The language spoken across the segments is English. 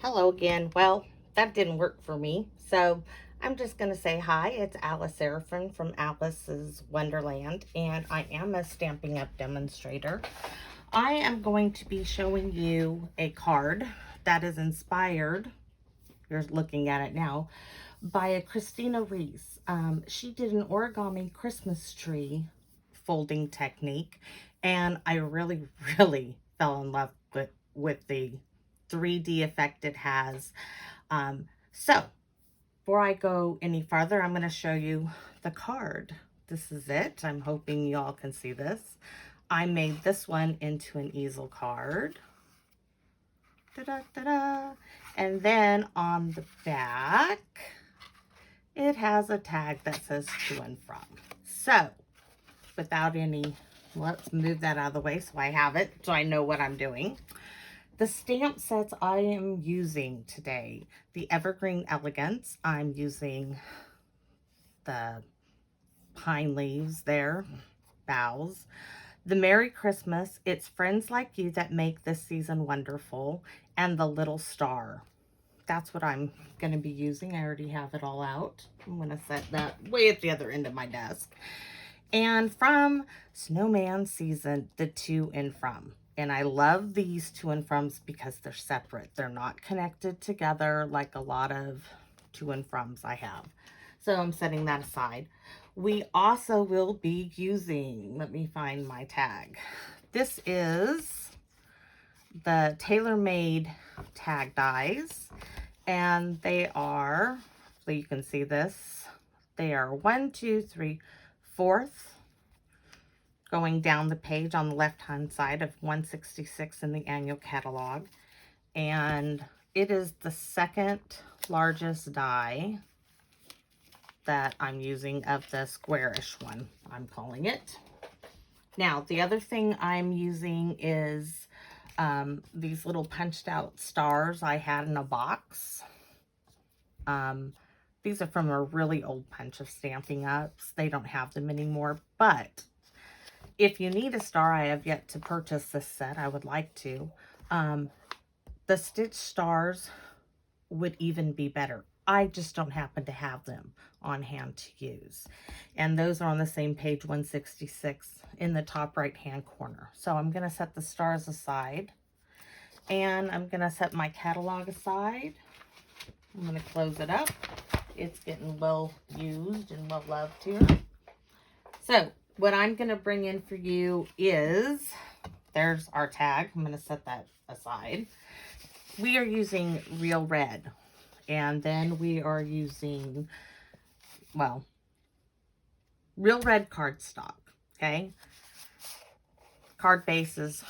Hello again. Well, that didn't work for me. So I'm just going to say hi. It's Alice Seraphin from Alice's Wonderland, and I am a Stampin' Up demonstrator. I am going to be showing you a card that is inspired, you're looking at it now, by a Christina Reese. She did an origami Christmas tree folding technique, and I really, really fell in love with the 3D effect it has. So before I go any farther, I'm going to show you the card. This is it. I'm hoping y'all can see this. I made this one into an easel card. Da-da-da-da. And then on the back, it has a tag that says to and from. So without any, let's move that out of the way so I have it, so I know what I'm doing. The stamp sets I am using today, the Evergreen Elegance. I'm using the pine leaves there, Boughs. The Merry Christmas, it's friends like you that make this season wonderful, and the little star. That's what I'm going to be using. I already have it all out. I'm going to set that way at the other end of my desk. And from Snowman Season, the to and from. And I love these to and froms because they're separate. They're not connected together like a lot of to and froms I have. So I'm setting that aside. We also will be using, let me find my tag. This is the tailor-made tag dies, and they are, so you can see this, they are 1, 2, 3, 4th going down the page on the left hand side of 166 in the annual catalog, and it is the second largest die that I'm using of the squarish one, I'm calling it. Now the other thing I'm using is these little punched out stars I had in a box. These are from a really old punch of Stampin' Ups. They don't have them anymore, but if you need a star, I have yet to purchase this set. I would like to. The stitch stars would even be better. I just don't happen to have them on hand to use. And those are on the same page 166 in the top right hand corner. So I'm going to set the stars aside, and I'm going to set my catalog aside. I'm going to close it up. It's getting well used and well loved here. So what I'm going to bring in for you is, there's our tag. I'm going to set that aside. We are using Real Red. And then we are using, well, Real Red cardstock, okay? Card base is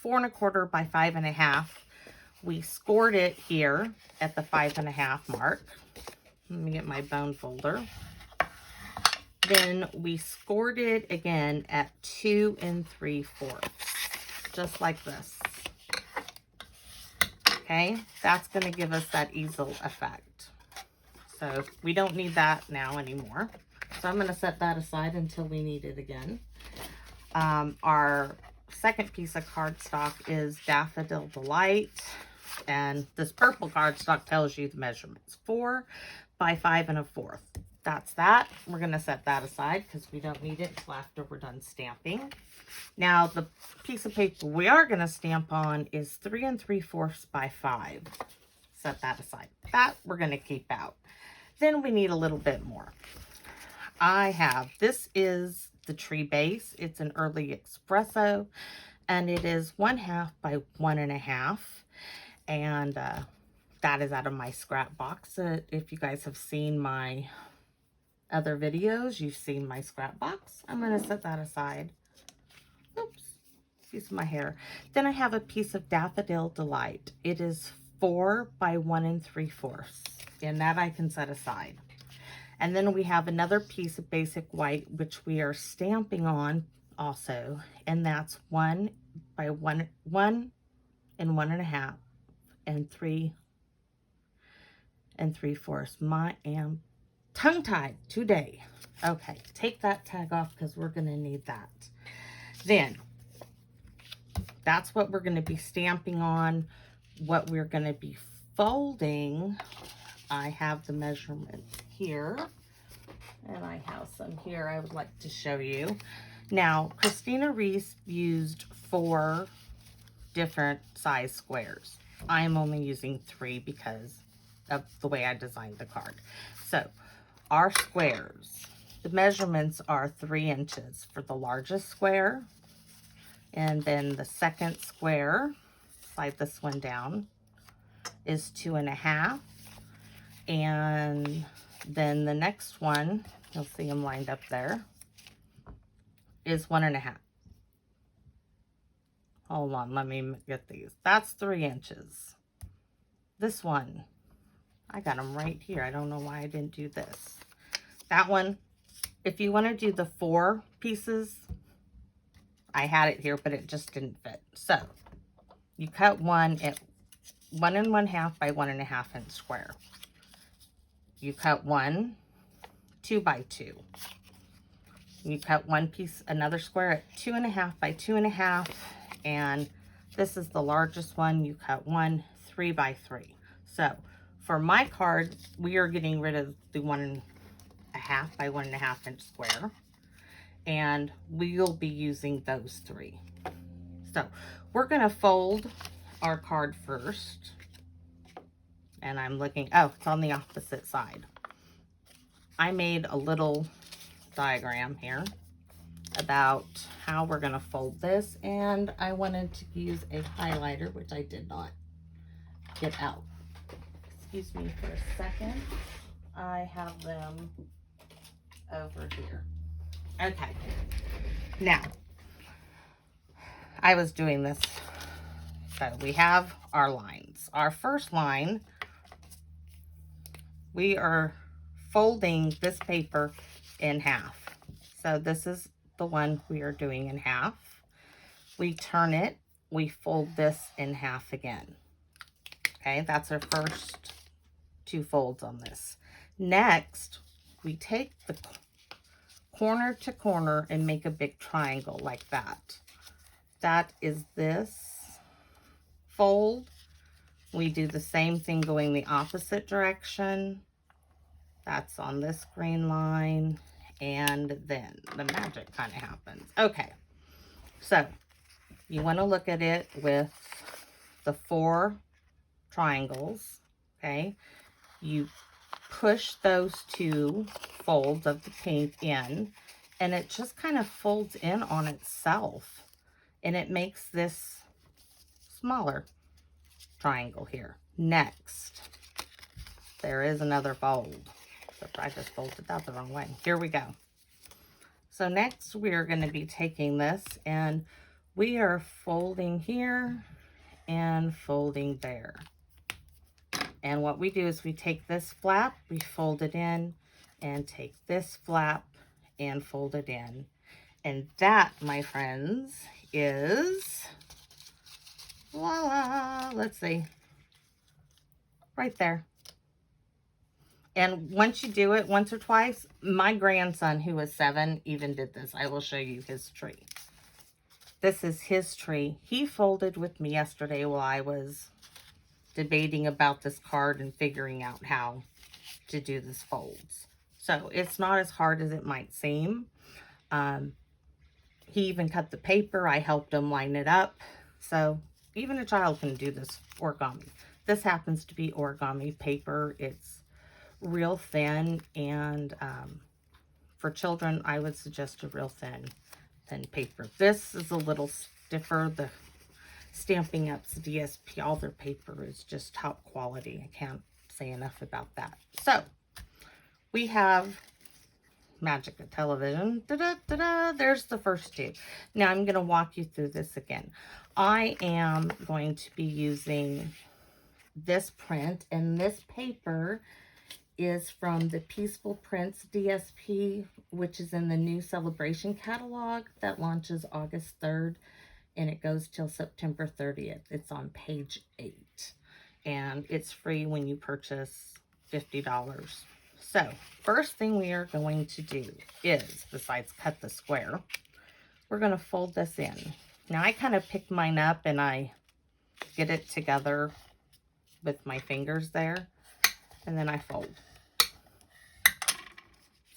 4 1/4 by 5 1/2. We scored it here at the 5 1/2 mark. Let me get my bone folder. Then we scored it again at 2 3/4, just like this. Okay, that's going to give us that easel effect. So we don't need that now anymore. So I'm going to set that aside until we need it again. Our second piece of cardstock is Daffodil Delight. And this purple cardstock tells you the measurements. 4 by 5 1/4. That's that. We're going to set that aside because we don't need it until after we're done stamping. Now, the piece of paper we are going to stamp on is 3 3/4 by 5. Set that aside. That we're going to keep out. Then we need a little bit more. This is the tree base. It's an early espresso, and it is 1/2 by 1 1/2. And that is out of my scrap box. If you guys have seen my other videos, you've seen my scrap box. I'm going to set that aside. Oops, piece of my hair. Then I have a piece of Daffodil Delight. It is 4 by 1 3/4, and that I can set aside. And then we have another piece of basic white, which we are stamping on also, and that's 1 by 1 1 and 1 1/2 and 3 3/4. I am tongue-tied today. Okay, take that tag off because we're going to need that. Then, that's what we're going to be stamping on, what we're going to be folding, I have the measurements here, and I have some here I would like to show you. Now, Christina Reese used 4 different size squares. I'm only using 3 because of the way I designed the card. So, our squares, the measurements are 3 inches for the largest square, and then the second square, slide this one down, is 2.5, and then the next one, you'll see them lined up there, is 1.5. Hold on, let me get these. That's 3 inches. This one, I got them right here. I don't know why I didn't do this. That one, if you want to do the 4 pieces, I had it here, but it just didn't fit. So, you cut one at 1 1/2 by 1.5 inch square. You cut one 2 by 2. You cut one piece, another square at 2.5 by 2.5, and this is the largest one. You cut one 3 by 3. So for my card, we are getting rid of the 1.5 by 1.5 inch square, and we'll be using those 3. So we're going to fold our card first, and I'm looking, oh, it's on the opposite side. I made a little diagram here about how we're going to fold this, and I wanted to use a highlighter, which I did not get out. Excuse me for a second. I have them over here. Okay. Now, I was doing this. So we have our lines. Our first line, we are folding this paper in half. So this is the one we are doing in half. We turn it, we fold this in half again. Okay, that's our first 2 folds on this. Next, we take the corner to corner and make a big triangle like that. That is this fold. We do the same thing going the opposite direction. That's on this green line, and then the magic kind of happens. Okay, so you want to look at it with the 4 triangles. Okay, you push those 2 folds of the pink in, and it just kind of folds in on itself, and it makes this smaller triangle here. Next, there is another fold. So I just folded that the wrong way. Here we go. So next we're going to be taking this, and we are folding here and folding there. And what we do is we take this flap, we fold it in, and take this flap and fold it in. And that, my friends, is, voila, let's see, right there. And once you do it once or twice, my grandson, who is 7, even did this. I will show you his tree. This is his tree. He folded with me yesterday while I was debating about this card and figuring out how to do this folds. So it's not as hard as it might seem. He even cut the paper. I helped him line it up. So even a child can do this origami. This happens to be origami paper. It's real thin, and for children, I would suggest a real thin paper. This is a little stiffer. The Stampin' Up's DSP, all their paper is just top quality. I can't say enough about that. So we have magic of television. Da-da-da-da. There's the first 2. Now I'm going to walk you through this again. I am going to be using this print, and this paper is from the Peaceful Prints DSP, which is in the new Celebration catalog that launches August 3rd, and it goes till September 30th. It's on page 8, and it's free when you purchase $50. So, first thing we are going to do is, besides cut the square, we're going to fold this in. Now, I kind of pick mine up and I get it together with my fingers there, and then I fold.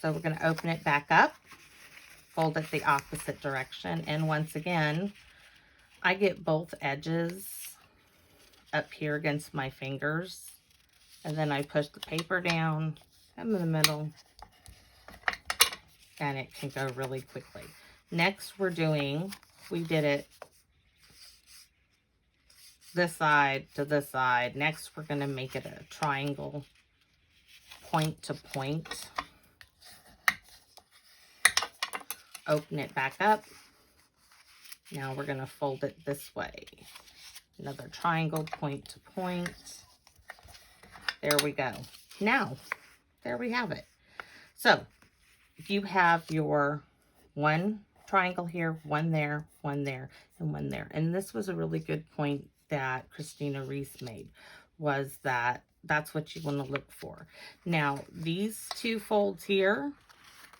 So we're going to open it back up, fold it the opposite direction, and once again, I get both edges up here against my fingers, and then I push the paper down in the middle, and it can go really quickly. Next, we did it this side to this side. Next, we're going to make it a triangle, point to point. Open it back up. Now we're going to fold it this way. Another triangle, point to point. There we go. Now, there we have it. So, you have your one triangle here, one there, and one there. And this was a really good point that Christina Reese made, was that that's what you want to look for. Now, these two folds here,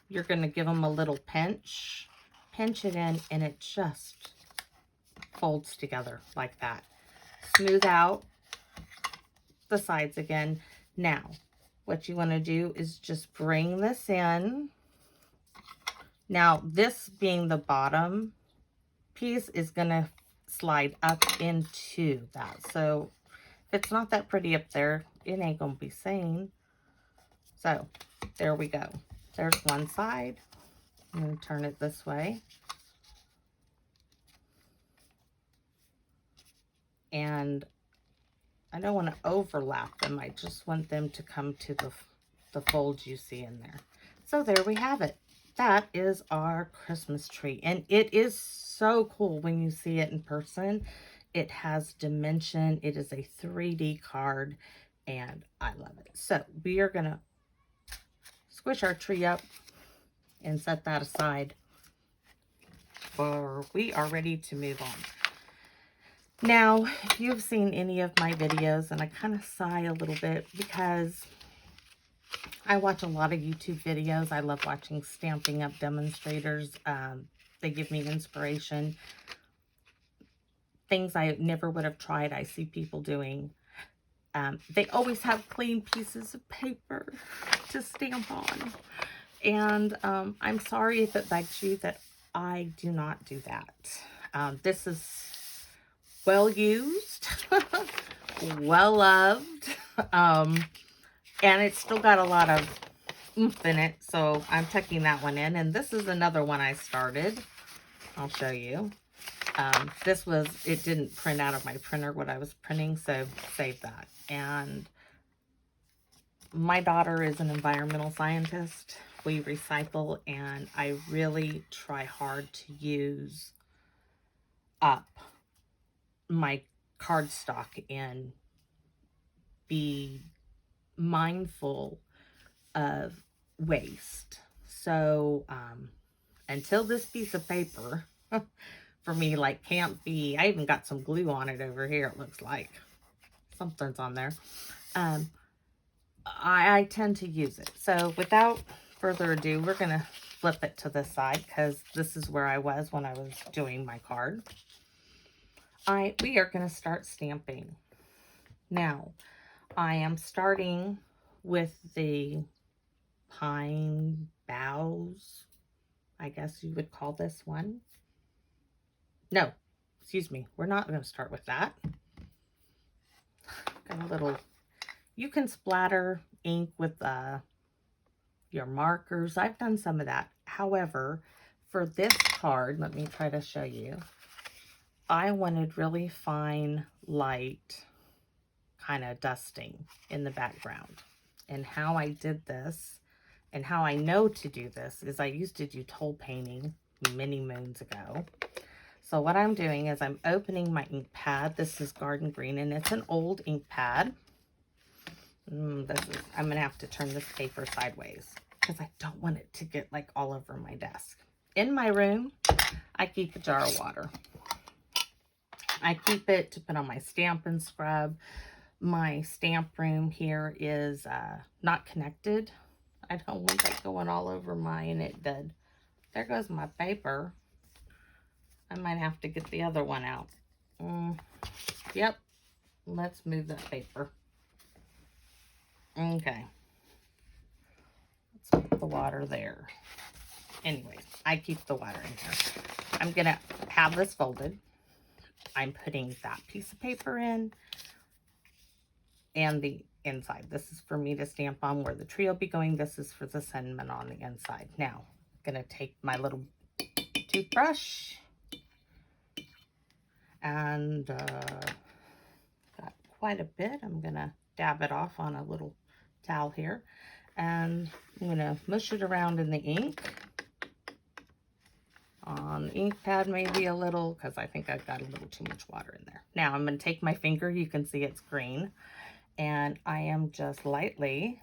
you're going to give them a little pinch it in, and it just folds together like that. Smooth out the sides again. Now, what you want to do is just bring this in. Now, this being the bottom piece is going to slide up into that. So, if it's not that pretty up there, it ain't going to be seen. So, there we go. There's one side. I'm going to turn it this way. And I don't want to overlap them. I just want them to come to the folds you see in there. So there we have it. That is our Christmas tree. And it is so cool when you see it in person. It has dimension. It is a 3D card. And I love it. So we are going to squish our tree up and set that aside, for we are ready to move on. Now, if you've seen any of my videos, and I kind of sigh a little bit because I watch a lot of YouTube videos. I love watching Stampin' Up demonstrators. They give me inspiration. Things I never would have tried, I see people doing. They always have clean pieces of paper to stamp on. And I'm sorry if it bugs you that I do not do that. This is well used, well loved, and it's still got a lot of oomph in it, so I'm tucking that one in. And this is another one I started. I'll show you. It didn't print out of my printer what I was printing, so save that. And my daughter is an environmental scientist. We recycle, and I really try hard to use up my cardstock and be mindful of waste. So until this piece of paper for me can't be, I even got some glue on it over here, it looks like something's on there. I tend to use it. So without further ado, we're gonna flip it to this side because this is where I was when I was doing my card. We are going to start stamping. Now, I am starting with the pine boughs, I guess you would call this one. No, excuse me, we're not going to start with that. Got a little, you can splatter ink with your markers. I've done some of that. However, for this card, let me try to show you. I wanted really fine, light kind of dusting in the background. And how I did this, and how I know to do this, is I used to do toll painting many moons ago. So what I'm doing is I'm opening my ink pad. This is Garden Green, and it's an old ink pad. I'm going to have to turn this paper sideways because I don't want it to get all over my desk. In my room, I keep a jar of water. I keep it to put on my Stampin' Scrub. My stamp room here is not connected. I don't want that going all over mine. It did. There goes my paper. I might have to get the other one out. Yep. let's move that paper. Okay. Let's put the water there. Anyways, I keep the water in here. I'm going to have this folded. I'm putting that piece of paper in and the inside. This is for me to stamp on where the tree will be going. This is for the sentiment on the inside. Now, I'm going to take my little toothbrush and got quite a bit. I'm going to dab it off on a little towel here. And I'm going to mush it around in the ink. On the ink pad maybe a little, because I think I've got a little too much water in there. Now I'm going to take my finger, you can see it's green, and I am just lightly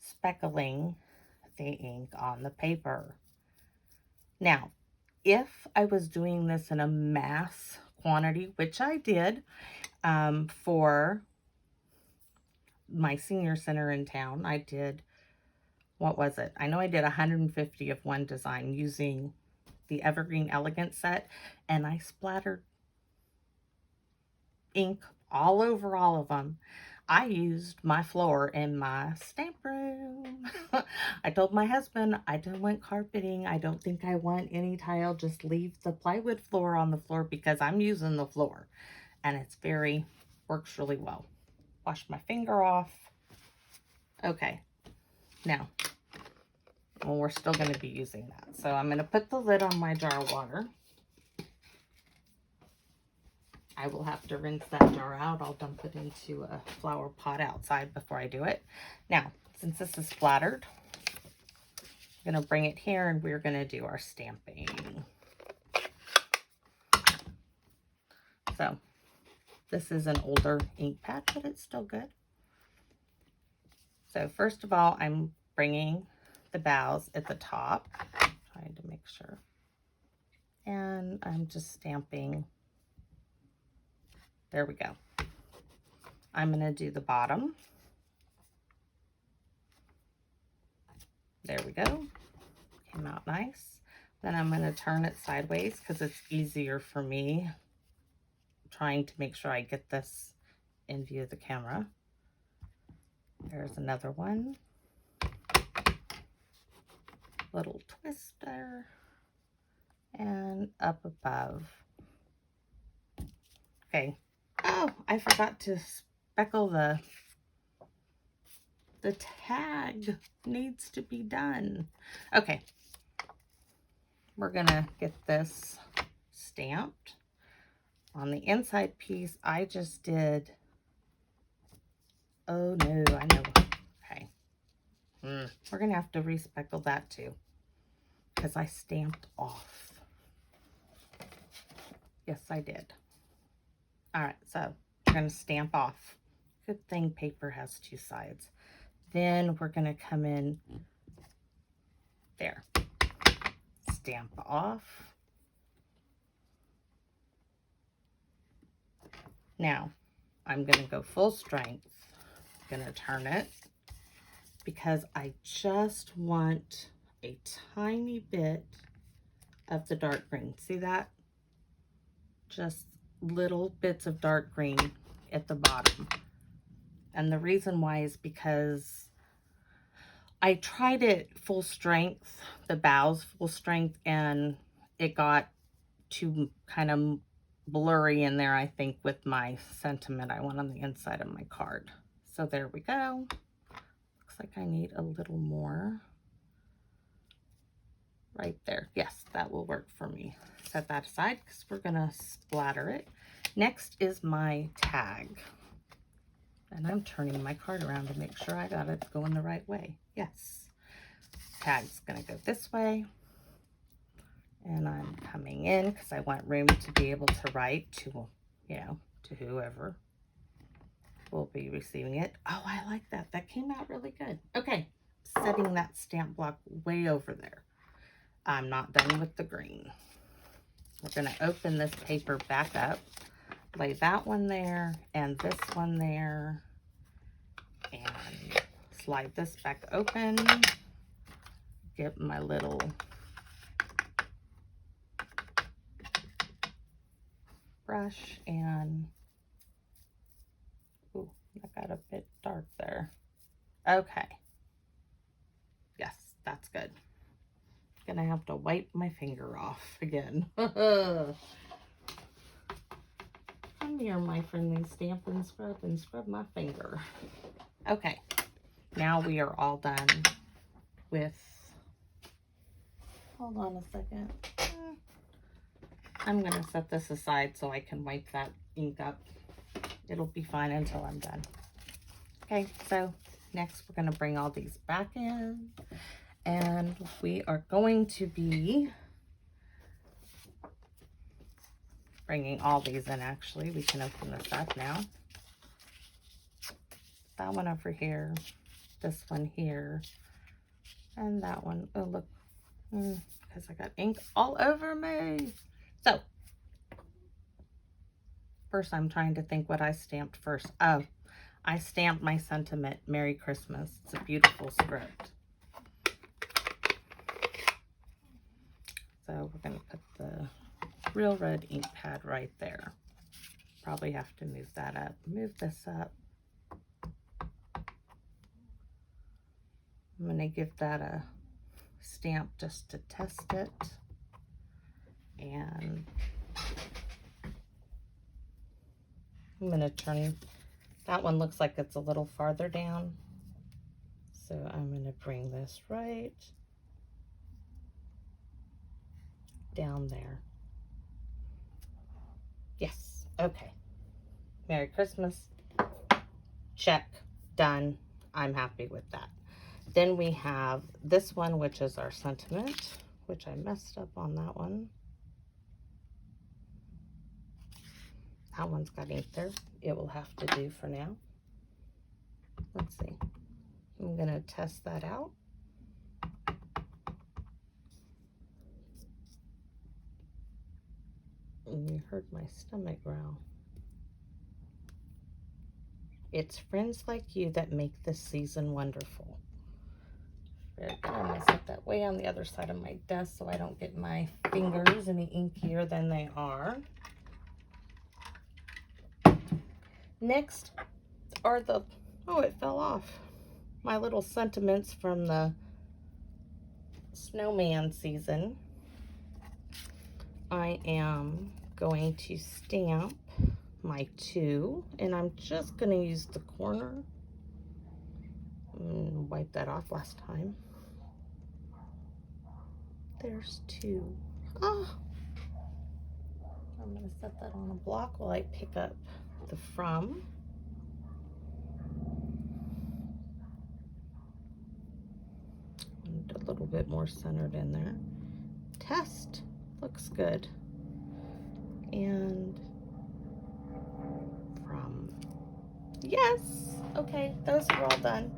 speckling the ink on the paper. Now, if I was doing this in a mass quantity, which I did for my senior center in town, I did, what was it? I know I did 150 of one design using the Evergreen Elegance set, and I splattered ink all over all of them. I used my floor in my stamp room. I told my husband I don't want carpeting. I don't think I want any tile. Just leave the plywood floor on the floor because I'm using the floor. And it's works really well. Wash my finger off. Okay. Now, well, we're still going to be using that. So I'm going to put the lid on my jar of water. I will have to rinse that jar out. I'll dump it into a flower pot outside before I do it. Now, since this is splattered, I'm going to bring it here and we're going to do our stamping. So, this is an older ink pad, but it's still good. So, first of all, I'm bringing the boughs at the top, trying to make sure. And I'm just stamping. There we go. I'm going to do the bottom. There we go. Came out nice. Then I'm going to turn it sideways because it's easier for me trying to make sure I get this in view of the camera. There's another one. Little twister. And up above. Okay. Oh, I forgot to speckle the tag needs to be done. Okay. We're going to get this stamped. On the inside piece, I just did, oh no, I know. Okay. We're going to have to respeckle that too because I stamped off. Yes, I did. All right, so we're going to stamp off. Good thing paper has two sides. Then we're going to come in there. Stamp off. Now, I'm going to go full strength. I'm going to turn it because I just want a tiny bit of the dark green. See that? Just little bits of dark green at the bottom. And the reason why is because I tried it full strength, the Boughs full strength, and it got too kind of blurry in there, I think, with my sentiment I want on the inside of my card. So there we go. Looks like I need a little more right there. Yes, that will work for me. Set that aside because we're going to splatter it. Next is my tag. And I'm turning my card around to make sure I got it going the right way. Yes. Tag's going to go this way. And I'm coming in because I want room to be able to write to, you know, to whoever will be receiving it. Oh, I like that. That came out really good. Okay. Setting that stamp block way over there. I'm not done with the green. We're going to open this paper back up. Lay that one there and this one there. And slide this back open. Get my little brush and Ooh, I got a bit dark there. Okay. Yes, that's good. Gonna have to wipe my finger off again. Come here, my friendly Stampin' and scrub my finger. Okay, now we are all done with, hold on a second. I'm gonna set this aside so I can wipe that ink up. It'll be fine until I'm done. Okay, so next we're gonna bring all these back in, and we are going to be bringing all these in. Actually, we can open this up now. That one over here, this one here, and that one. Oh, look, because I got ink all over me. So first I'm trying to think what I stamped first. Oh, I stamped my sentiment, Merry Christmas. It's a beautiful script. So we're going to put the real red ink pad right there. Probably have to move that up. Move this up. I'm going to give that a stamp just to test it. And I'm going to turn, that one looks like it's a little farther down. So I'm going to bring this right down there. Yes, okay. Merry Christmas. Check, done. I'm happy with that. Then we have this one, which is our sentiment, which I messed up on that one. That one's got ink there. It will have to do for now. Let's see. I'm going to test that out. And you heard my stomach growl. It's friends like you that make this season wonderful. Very good. I'm going to set that way on the other side of my desk so I don't get my fingers any inkier than they are. Next are the, oh, it fell off. My little sentiments from the snowman season. I am going to stamp my 2, and I'm just going to use the corner. Wipe that off last time. There's 2. Oh, I'm going to set that on a block while I pick up the from. And a little bit more centered in there. Test. Looks good. And from. Yes. Okay, those are all done.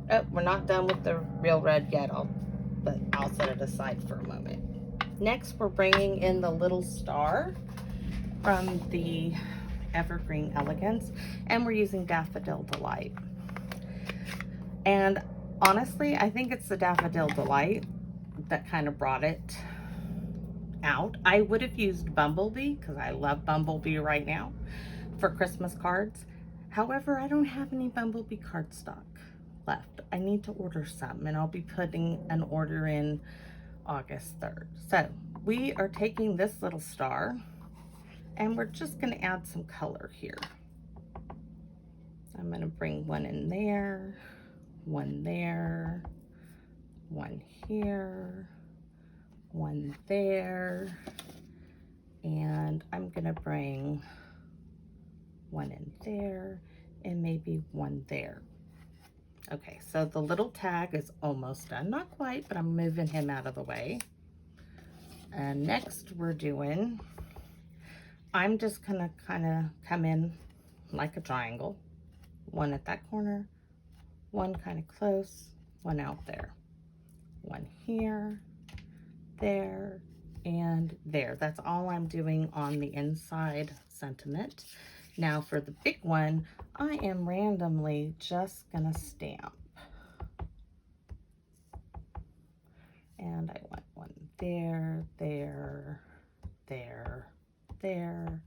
Oh, we're not done with the real red yet, but I'll set it aside for a moment. Next, we're bringing in the little star from the Evergreen Elegance, and we're using Daffodil Delight. And honestly, I think it's the Daffodil Delight that kind of brought it out. I would have used Bumblebee because I love Bumblebee right now for Christmas cards. However, I don't have any Bumblebee cardstock left. I need to order some, and I'll be putting an order in August 3rd. So we are taking this little star and we're just going to add some color here. I'm going to bring one in there, one there, one here, one there, and I'm going to bring one in there and maybe one there. Okay, so the little tag is almost done. Not quite, but I'm moving him out of the way. And next we're doing, I'm just gonna kind of come in like a triangle. One at that corner, one kind of close, one out there. One here, there, and there. That's all I'm doing on the inside sentiment. Now for the big one, I am randomly just gonna stamp. And I want one there, there, there, there,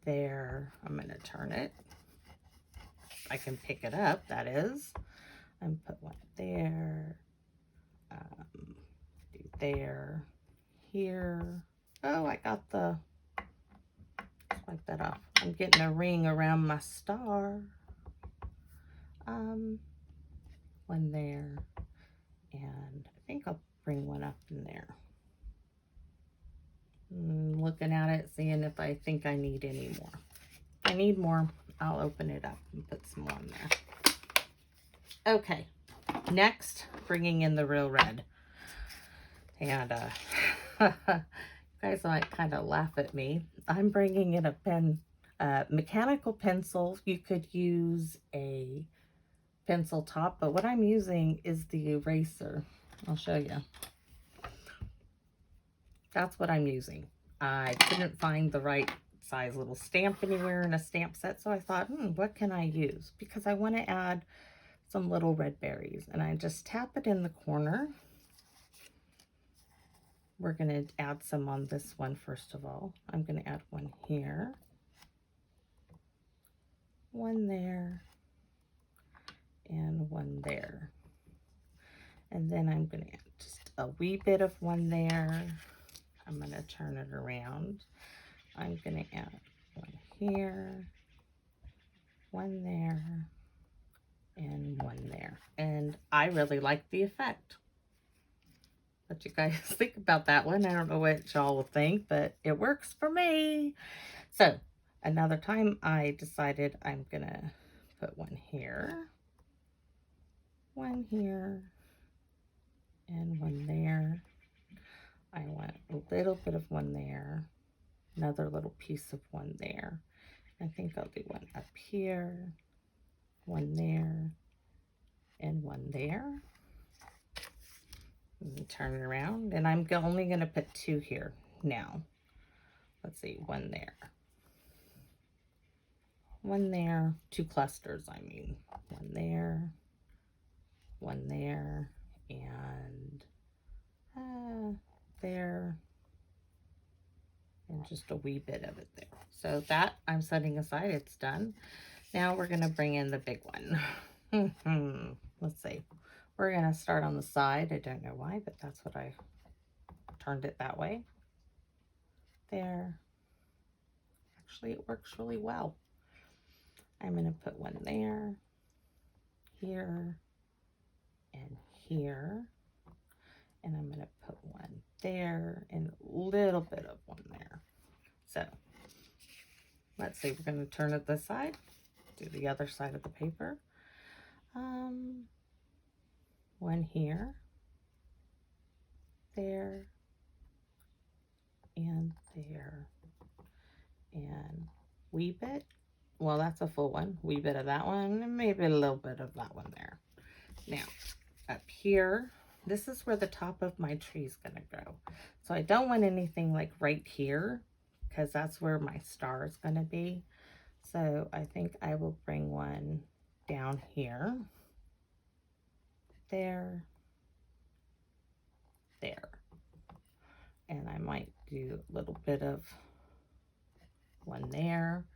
there. I'm gonna turn it. I can pick it up, that is. And put one there, do there, here. Oh, I got the, wipe that off. I'm getting a ring around my star. One there, and I think I'll bring one up in there. Looking at it, seeing if I think I need any more. If I need more, I'll open it up and put some more in there. Okay, next, bringing in the real red. And you guys might kind of laugh at me. I'm bringing in a pen, mechanical pencil. You could use a pencil top, but what I'm using is the eraser. I'll show you. That's what I'm using. I couldn't find the right size little stamp anywhere in a stamp set, so I thought, what can I use? Because I want to add some little red berries, and I just tap it in the corner. We're going to add some on this one first of all. I'm going to add one here, one there, and one there. And then I'm going to add just a wee bit of one there. I'm going to turn it around. I'm going to add one here, one there, and one there. And I really like the effect. What you guys think about that one? I don't know what y'all will think, but it works for me. So another time I decided I'm going to put one here, and one there. I want a little bit of one there, another little piece of one there. I think I'll do one up here, one there, and one there. And turn it around, and I'm only going to put two here now. Let's see, one there, two clusters, I mean. One there, and there, and just a wee bit of it there. So that I'm setting aside, it's done. Now we're going to bring in the big one. Let's see. We're going to start on the side. I don't know why, but that's what I turned it that way. There. Actually, it works really well. I'm going to put one there, here, and here. And I'm going to put one there and a little bit of one there. So let's see, we're going to turn it this side, do the other side of the paper. One here, there, and there, and wee bit. Well, that's a full one. Wee bit of that one, and maybe a little bit of that one there. Now, up here, this is where the top of my tree is going to go. So I don't want anything like right here, because that's where my star is going to be. So I think I will bring one down here. There, and I might do a little bit of one there,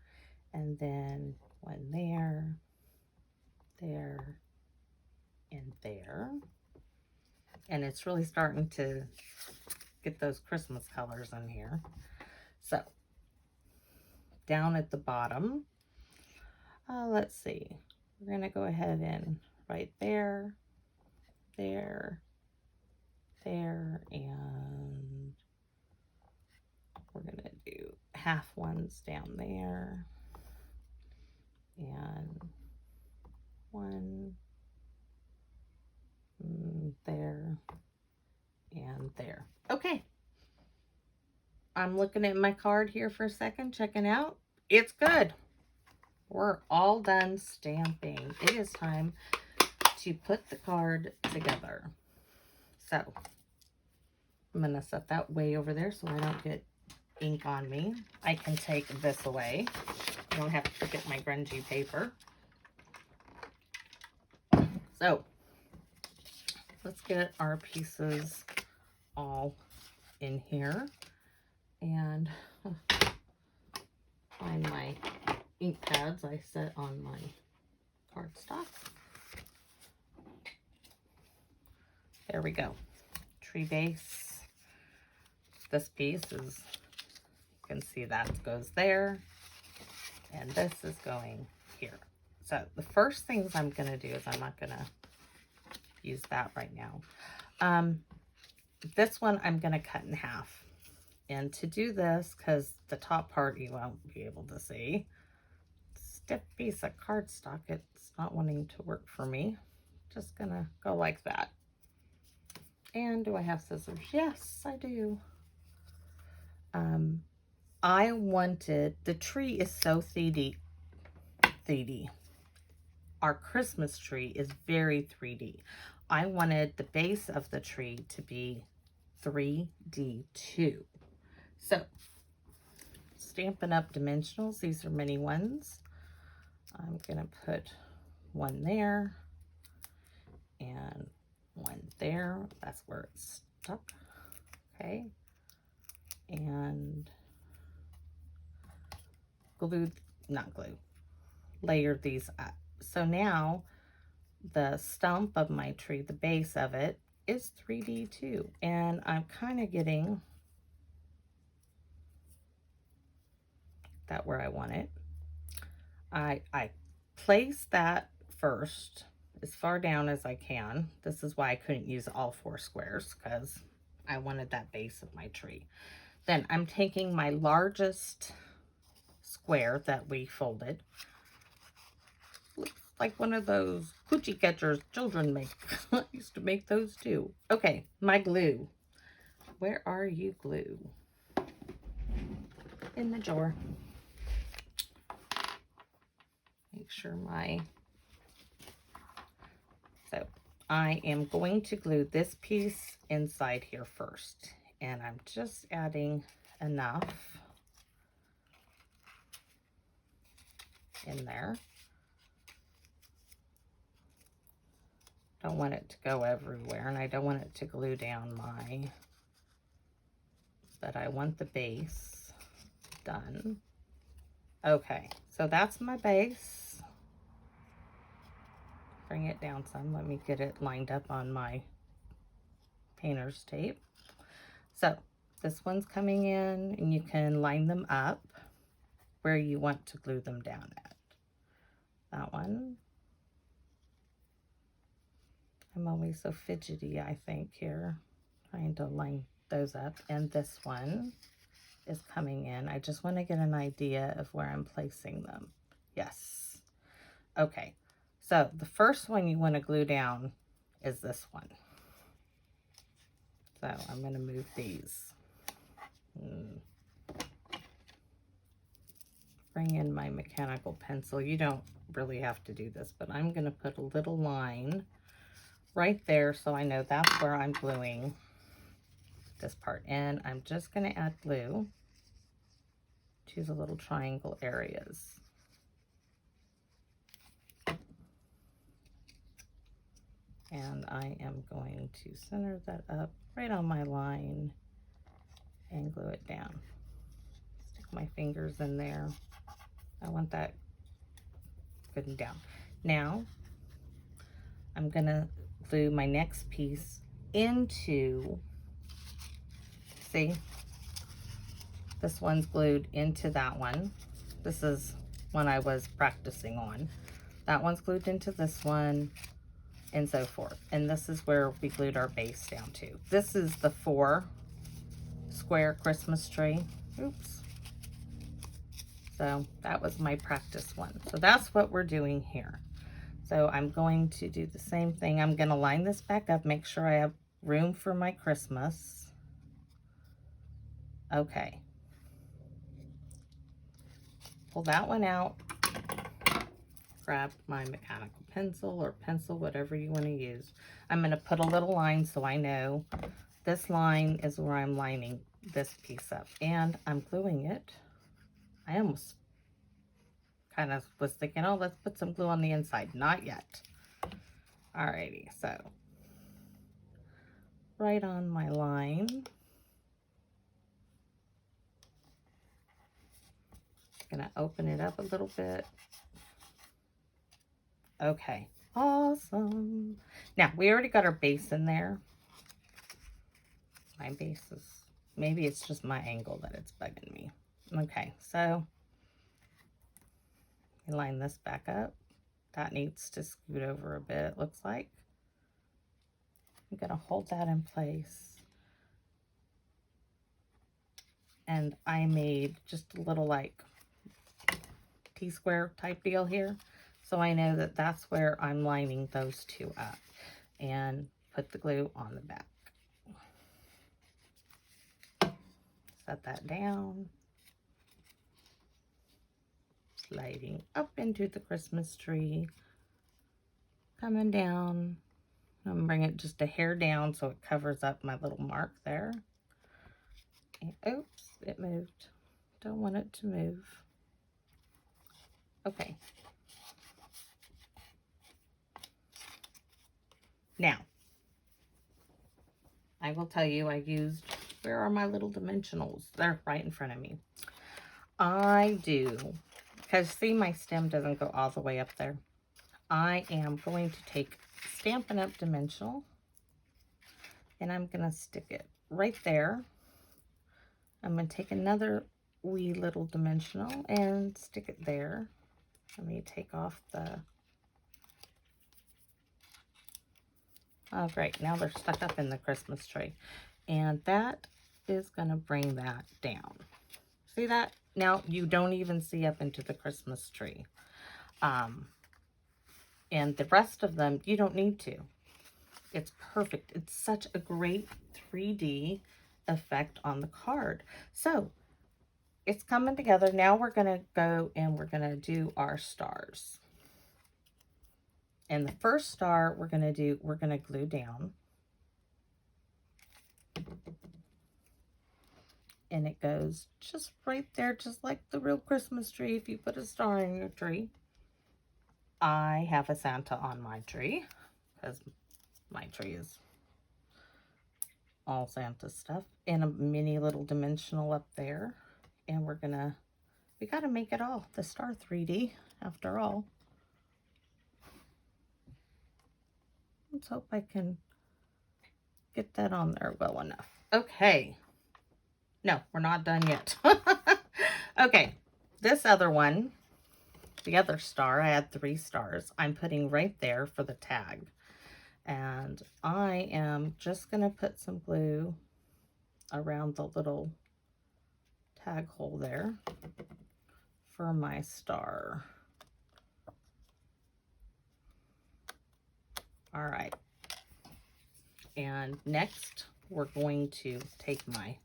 and then one there, and there. And it's really starting to get those Christmas colors in here. So down at the bottom, let's see, we're going to go ahead and right there, and we're going to do half ones down there, and one there, and there. Okay. I'm looking at my card here for a second, checking out. It's good. We're all done stamping. It is time to put the card together. So I'm going to set that way over there so I don't get ink on me. I can take this away. I don't have to forget my grungy paper. So let's get our pieces all in here and find my ink pads I set on my cardstock. There we go. Tree base. This piece is, you can see that goes there. And this is going here. So the first things I'm going to do is I'm not going to use that right now. This one I'm going to cut in half. And to do this, because the top part you won't be able to see, stiff piece of cardstock, it's not wanting to work for me. Just going to go like that. And do I have scissors? Yes, I do. I wanted, the tree is so 3D. Our Christmas tree is very 3D. I wanted the base of the tree to be 3D too. So, Stampin' Up! Dimensionals, these are mini ones. I'm gonna put one there and one there. That's where it's stuck. Okay. And layer these up. So now the stump of my tree, the base of it, is 3D too. And I'm kind of getting that where I want it. I place that first as far down as I can. This is why I couldn't use all 4 squares, because I wanted that base of my tree. Then I'm taking my largest square that we folded. Looks like one of those coochie catchers children make. I used to make those too. Okay, my glue. Where are you, glue? In the drawer. Make sure so I am going to glue this piece inside here first. And I'm just adding enough in there. Don't want it to go everywhere, and I don't want it to glue down but I want the base done. Okay, so that's my base. Bring it down some. Let me get it lined up on my painter's tape. So this one's coming in, and you can line them up where you want to glue them down at. That one. I'm always so fidgety, I think, here, trying to line those up. And this one is coming in. I just want to get an idea of where I'm placing them. Yes. Okay. So the first one you want to glue down is this one. So I'm going to move these. Bring in my mechanical pencil. You don't really have to do this, but I'm going to put a little line right there so I know that's where I'm gluing this part. And I'm just going to add glue to the little triangle areas. And I am going to center that up right on my line and glue it down. Stick my fingers in there. I want that good and down. Now, I'm gonna glue my next piece into, see, this one's glued into that one. This is one I was practicing on. That one's glued into this one, and so forth. And this is where we glued our base down to. This is the 4 square Christmas tree. Oops. So that was my practice one. So that's what we're doing here. So I'm going to do the same thing. I'm going to line this back up, make sure I have room for my Christmas. Okay. Pull that one out. Grab my mechanical pencil or pencil, whatever you want to use. I'm going to put a little line so I know this line is where I'm lining this piece up. And I'm gluing it. I almost kind of was thinking, oh, let's put some glue on the inside. Not yet. Alrighty, so right on my line. Gonna open it up a little bit. Okay, awesome. Now, we already got our base in there. My base is, maybe it's just my angle that it's bugging me. Okay, so line this back up. That needs to scoot over a bit, looks like. I'm gonna hold that in place. And I made just a little like T-square type deal here. So I know that that's where I'm lining those two up. And put the glue on the back. Set that down. Sliding up into the Christmas tree. Coming down. I'm gonna bring it just a hair down so it covers up my little mark there. And, oops, it moved. Don't want it to move. Okay. Now, I will tell you, I used, where are my little dimensionals? They're right in front of me. I do, because see, my stem doesn't go all the way up there. I am going to take Stampin' Up! Dimensional, and I'm going to stick it right there. I'm going to take another wee little dimensional and stick it there. Let me take off the... Oh, great. Now they're stuck up in the Christmas tree. And that is going to bring that down. See that? Now you don't even see up into the Christmas tree. And the rest of them, you don't need to. It's perfect. It's such a great 3D effect on the card. So it's coming together. Now we're going to go and we're going to do our stars. And the first star we're going to glue down. And it goes just right there, just like the real Christmas tree if you put a star in your tree. I have a Santa on my tree because my tree is all Santa stuff. And a mini little dimensional up there. And we got to make it all the star 3D after all. Let's hope I can get that on there well enough. Okay. No, we're not done yet. Okay, this other one, the other star, I had 3 stars. I'm putting right there for the tag. And I am just going to put some glue around the little tag hole there for my star. All right. And next, we're going to take my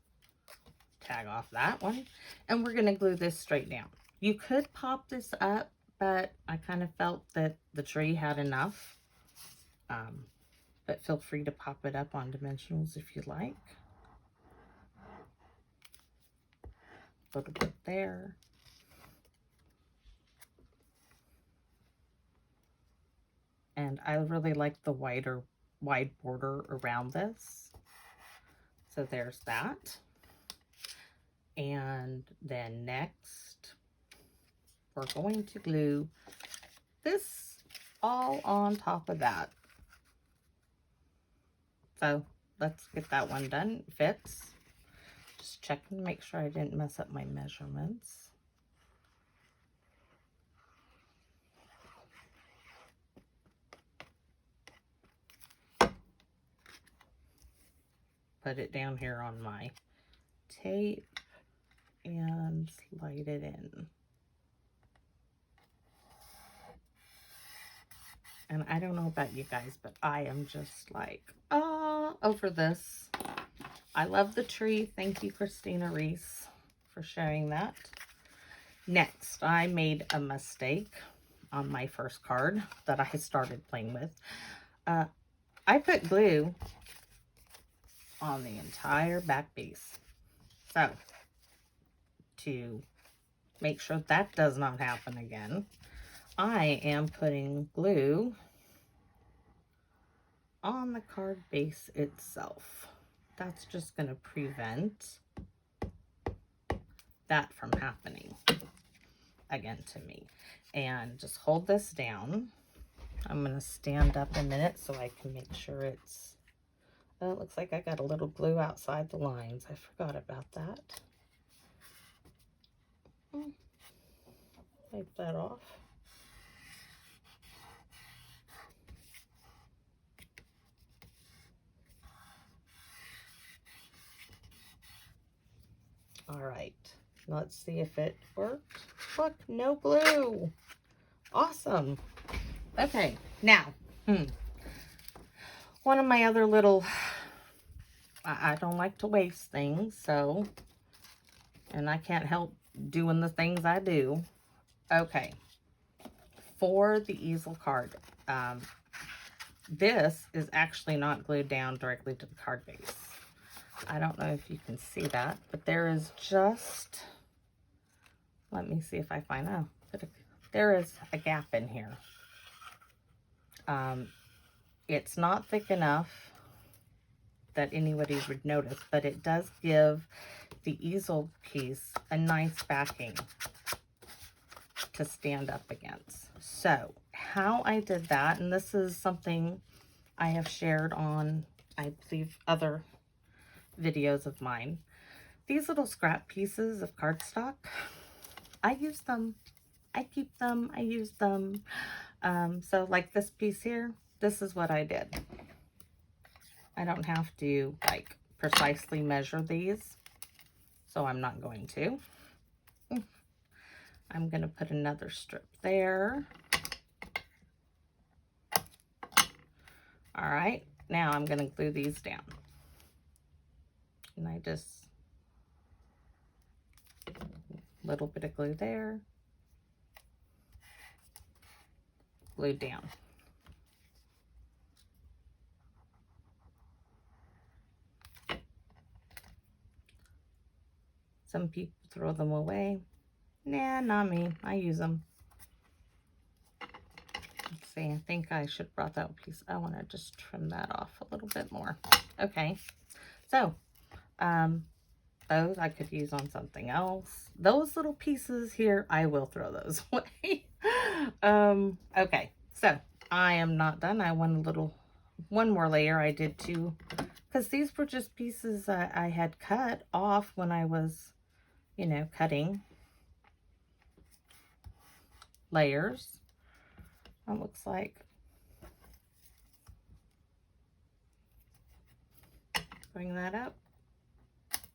tag off that one, and we're going to glue this straight down. You could pop this up, but I kind of felt that the tree had enough. But feel free to pop it up on dimensionals if you like. A little bit there. And I really like the wide border around this. So there's that. And then next, we're going to glue this all on top of that. So let's get that one done. It fits. Just checking to make sure I didn't mess up my measurements. Put it down here on my tape and slide it in. And I don't know about you guys, but I am just like, over this. I love the tree. Thank you, Christina Reese, for sharing that. Next, I made a mistake on my first card that I started playing with. I put glue on the entire back piece. So, to make sure that does not happen again, I am putting glue on the card base itself. That's just going to prevent that from happening again to me. And just hold this down I'm going to stand up a minute so I can make sure it's... Oh, it looks like I got a little glue outside the lines. I forgot about that. Wipe that off. All right, let's see if it works. Look, no glue. Awesome. Okay, now, one of my other little, I don't like to waste things, so, and I can't help doing the things I do. Okay, for the easel card, this is actually not glued down directly to the card base. I don't know if you can see that, but there is just, let me see if I find out. There is a gap in here. It's not thick enough that anybody would notice, but it does give the easel piece a nice backing to stand up against. So how I did that, and this is something I have shared on, I believe, other videos of mine. These little scrap pieces of cardstock, I use them. I keep them. I use them. So like this piece here, this is what I did. I don't have to like precisely measure these, so I'm not going to. I'm going to put another strip there. All right, now I'm going to glue these down. And I just, little bit of glue there, glue down. Some people throw them away. Nah, not me. I use them. Let's see, I think I should have brought that piece. I want to just trim that off a little bit more. Okay, so those I could use on something else. Those little pieces here, I will throw those away. Okay, so I am not done. I want one more layer. I did two, because these were just pieces I had cut off when I was, you know, cutting layers. It looks like. Bring that up.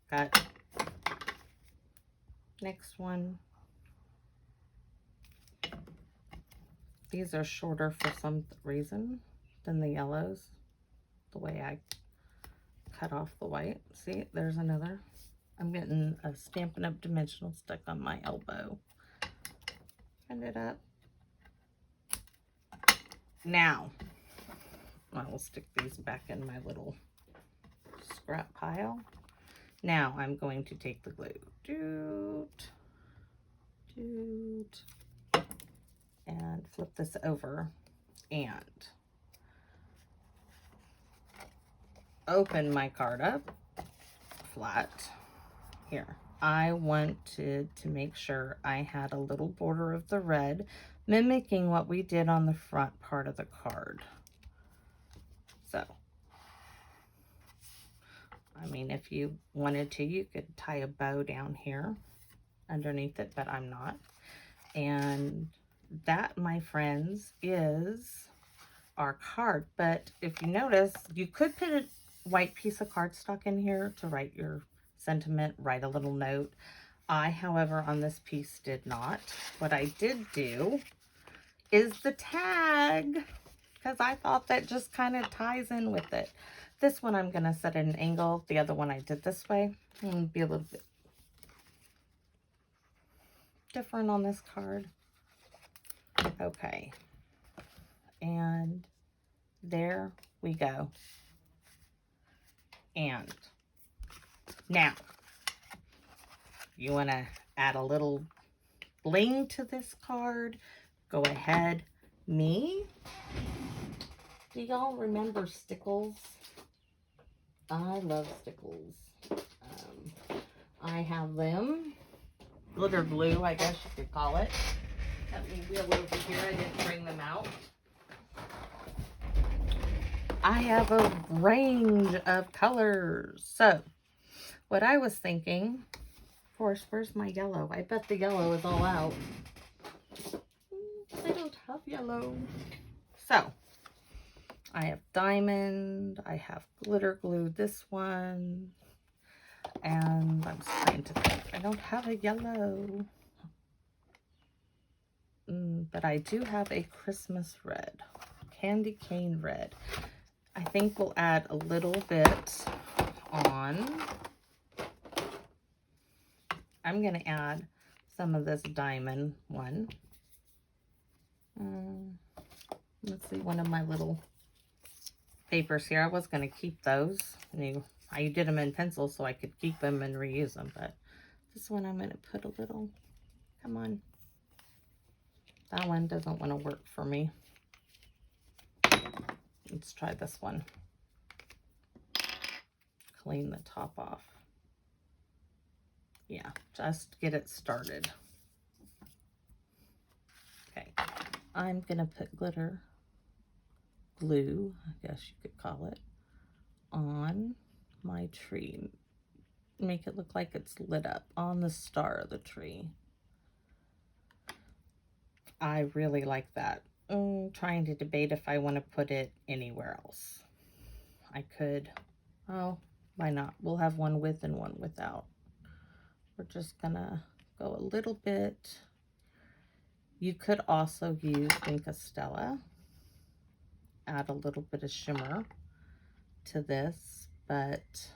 Got next one. These are shorter for some reason than the yellows, the way I cut off the white. See, there's another. I'm getting a Stampin' Up! Dimensional stuck on my elbow. Bend it up. Now, I will stick these back in my little scrap pile. Now I'm going to take the glue, and flip this over and open my card up flat. Here, I wanted to make sure I had a little border of the red, mimicking what we did on the front part of the card. So, I mean, if you wanted to, you could tie a bow down here underneath it, but I'm not. And that, my friends, is our card. But if you notice, you could put a white piece of cardstock in here to write your sentiment, write a little note. I, however, on this piece did not. What I did do is the tag, because I thought that just kind of ties in with it. This one I'm going to set at an angle. The other one I did this way. It'll be a little bit different on this card. Okay. And there we go. And now, you want to add a little bling to this card, go ahead. Me? Do y'all remember Stickles? I love Stickles. I have them. Glitter glue, I guess you could call it. Got me wheel over here. I didn't bring them out. I have a range of colors. So what I was thinking, of course, where's my yellow? I bet the yellow is all out. I don't have yellow. So I have diamond, I have glitter glue, this one, and I'm trying to think. I don't have a yellow. But I do have a Christmas red, candy cane red. I think we'll add a little bit on. I'm going to add some of this diamond one. Let's see, one of my little papers here. I was going to keep those. I did them in pencil so I could keep them and reuse them, but this one I'm going to put a little, come on. That one doesn't want to work for me. Let's try this one. Clean the top off. Yeah, just get it started. Okay, I'm gonna put glitter glue, I guess you could call it, on my tree. Make it look like it's lit up on the star of the tree. I really like that. Trying to debate if I want to put it anywhere else. I could, oh, why not? We'll have one with and one without. We're just gonna go a little bit. You could also use Stella. Add a little bit of shimmer to this, but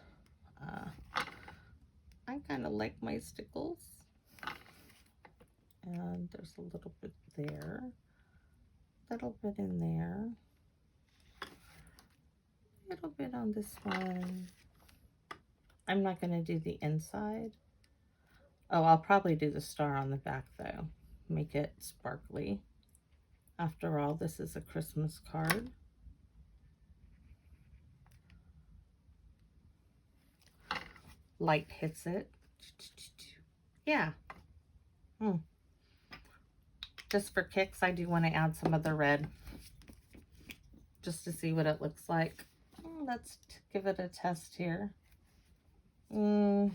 I kind of like my Stickles. And there's a little bit there, a little bit in there, a little bit on this one. I'm not going to do the inside. Oh, I'll probably do the star on the back though. Make it sparkly. After all, this is a Christmas card. Light hits it. Yeah. Just for kicks, I do want to add some of the red. Just to see what it looks like. Let's give it a test here. You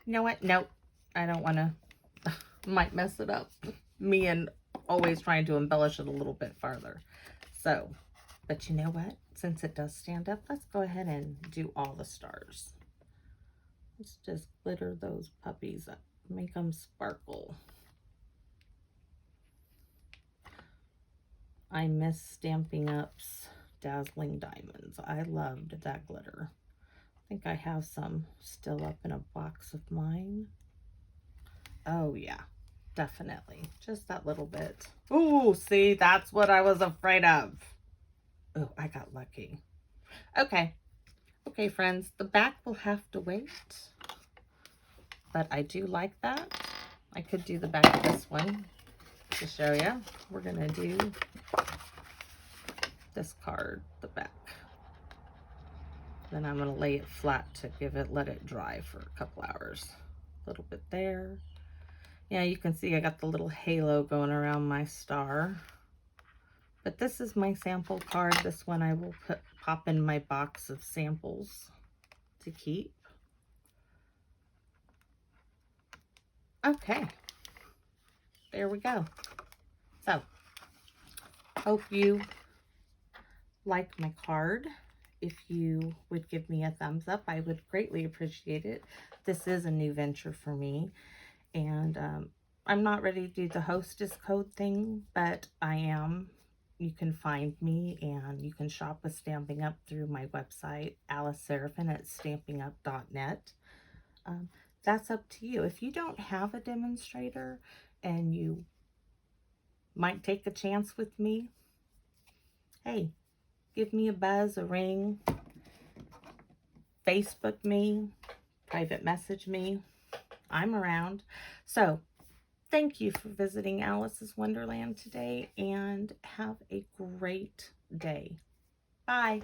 know what? Nope. I don't want to. Might mess it up. Me and always trying to embellish it a little bit farther. So, but you know what? Since it does stand up, let's go ahead and do all the stars. Let's just glitter those puppies up. Make them sparkle. I miss Stampin' Up's Dazzling Diamonds. I loved that glitter. I think I have some still up in a box of mine. Oh yeah, definitely. Just that little bit. Ooh, see, that's what I was afraid of. Oh, I got lucky. Okay. Okay, friends, the back will have to wait. But I do like that. I could do the back of this one to show you. We're going to do this card, the back. Then I'm going to lay it flat to let it dry for a couple hours. A little bit there. Yeah, you can see I got the little halo going around my star. But this is my sample card. This one I will pop in my box of samples to keep. Okay. There we go. So, hope you like my card. If you would give me a thumbs up, I would greatly appreciate it. This is a new venture for me. And I'm not ready to do the hostess code thing, but I am. You can find me and you can shop with Stampin' Up through my website, Alice Seraphin at stampinup.net. That's up to you. If you don't have a demonstrator and you might take a chance with me, hey, give me a buzz, a ring, Facebook me, private message me. I'm around. So thank you for visiting Alice's Wonderland today and have a great day. Bye.